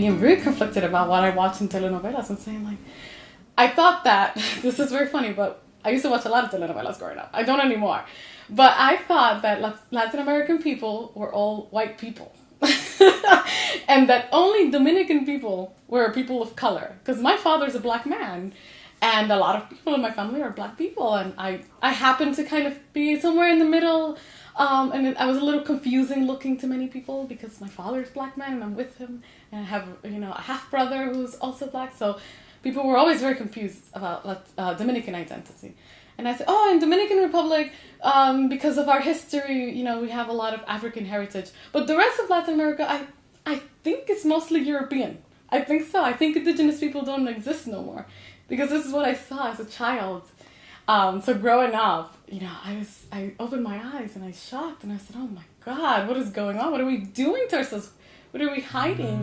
being very conflicted about what I watch in telenovelas and saying like, I thought that, this is very funny, but I used to watch a lot of telenovelas growing up. I don't anymore. But I thought that Latin American people were all white people. And that only Dominican people were people of color. Because my father's a black man. And a lot of people in my family are black people. And I happen to kind of be somewhere in the middle. And I was a little confusing looking to many people because my father's a black man and I'm with him. And I have, a half brother who's also black. So people were always very confused about Dominican identity. And I said, in Dominican Republic, because of our history, we have a lot of African heritage. But the rest of Latin America, I think it's mostly European. I think so. I think indigenous people don't exist no more. Because this is what I saw as a child. So growing up, I opened my eyes and I shocked. And I said, oh my God, what is going on? What are we doing to ourselves? What are we hiding?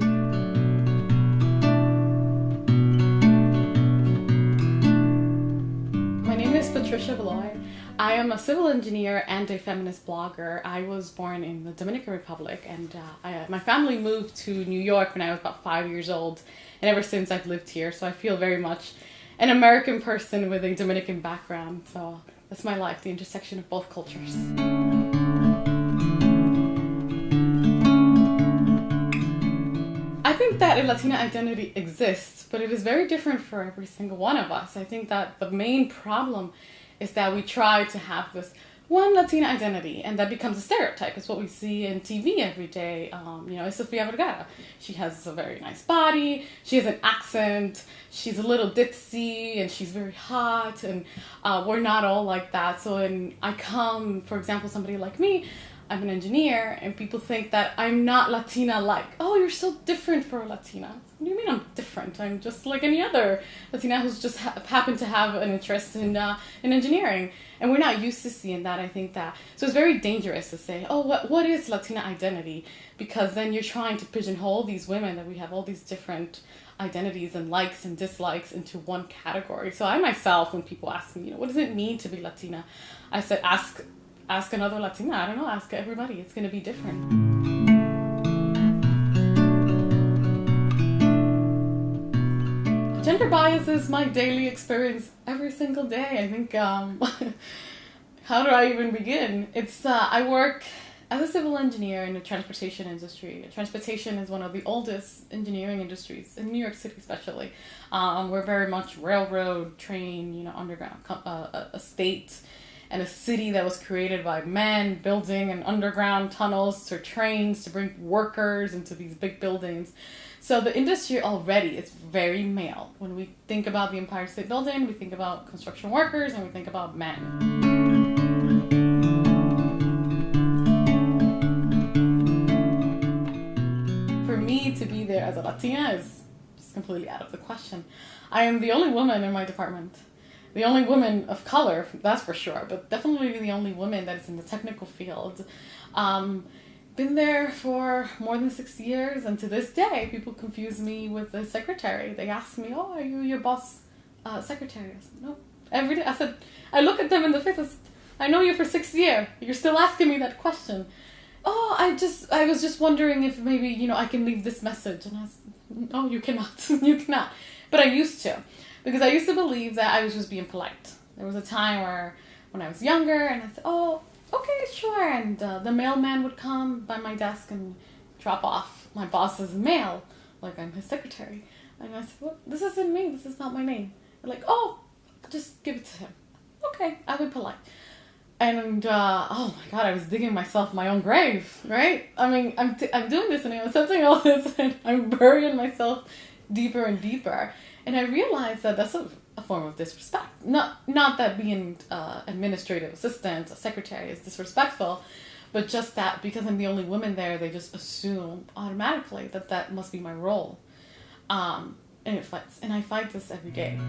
My name is Patricia Valoy. I am a civil engineer and a feminist blogger. I was born in the Dominican Republic and my family moved to New York when I was about 5 years old. And ever since I've lived here, so I feel very much an American person with a Dominican background. So that's my life, the intersection of both cultures. I think that a Latina identity exists, but it is very different for every single one of us. I think that the main problem is that we try to have this one Latina identity, and that becomes a stereotype. It's what we see in TV every day. It's Sofia Vergara. She has a very nice body, she has an accent, she's a little ditzy, and she's very hot, and we're not all like that. So when I come, for example, somebody like me, I'm an engineer, and people think that I'm not Latina-like. Oh, you're so different for a Latina. What do you mean I'm different? I'm just like any other Latina who's just happened to have an interest in engineering. And we're not used to seeing that, I think that. So it's very dangerous to say, what is Latina identity? Because then you're trying to pigeonhole these women that we have all these different identities and likes and dislikes into one category. So I myself, when people ask me, what does it mean to be Latina? I said, ask another Latina. I don't know, ask everybody. It's going to be different. Gender bias is my daily experience every single day. I think, how do I even begin? I work as a civil engineer in the transportation industry. Transportation is one of the oldest engineering industries in New York City, especially. We're very much railroad, train, underground, a state and a city that was created by men building an underground tunnels or trains to bring workers into these big buildings. So the industry already is very male. When we think about the Empire State Building, we think about construction workers and we think about men. For me to be there as a Latina is just completely out of the question. I am the only woman in my department. The only woman of color, that's for sure, but definitely the only woman that is in the technical field. Been there for more than 6 years, and to this day, people confuse me with the secretary. They ask me, are you your boss secretary? I said, no. Every day, I look at them in the face, I know you for 6 years. You're still asking me that question. I was just wondering if maybe, I can leave this message. And I said, no, you cannot. You cannot. But I used to. Because I used to believe that I was just being polite. There was a time when I was younger, and I said, okay, sure. And the mailman would come by my desk and drop off my boss's mail, like I'm his secretary. And I said, well, this isn't me. This is not my name. They're like, just give it to him. Okay, I'll be polite. And, oh my God, I was digging myself my own grave, right? I mean, I'm doing this and I'm accepting all this and I'm burying myself deeper and deeper. And I realized that that's a form of disrespect. Not that being administrative assistant, a secretary is disrespectful, but just that because I'm the only woman there, they just assume automatically that must be my role. And I fight this every day.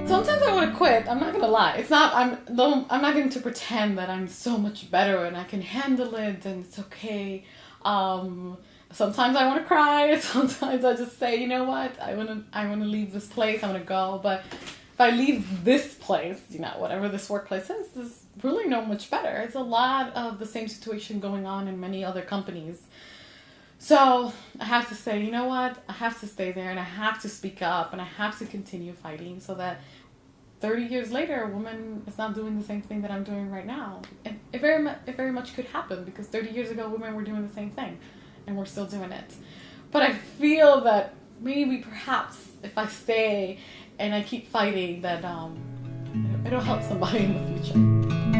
Sometimes I want to quit. I'm not gonna lie. I'm not going to pretend that I'm so much better and I can handle it and it's okay. Sometimes I want to cry. Sometimes I just say, you know what? I want to leave this place. I want to go. But if I leave this place, whatever this workplace is, really know much better. It's a lot of the same situation going on in many other companies. So I have to say, you know what? I have to stay there and I have to speak up and I have to continue fighting so that 30 years later, a woman is not doing the same thing that I'm doing right now. And it very much could happen because 30 years ago, women were doing the same thing and we're still doing it. But I feel that maybe perhaps if I stay and I keep fighting that it'll help somebody in the future.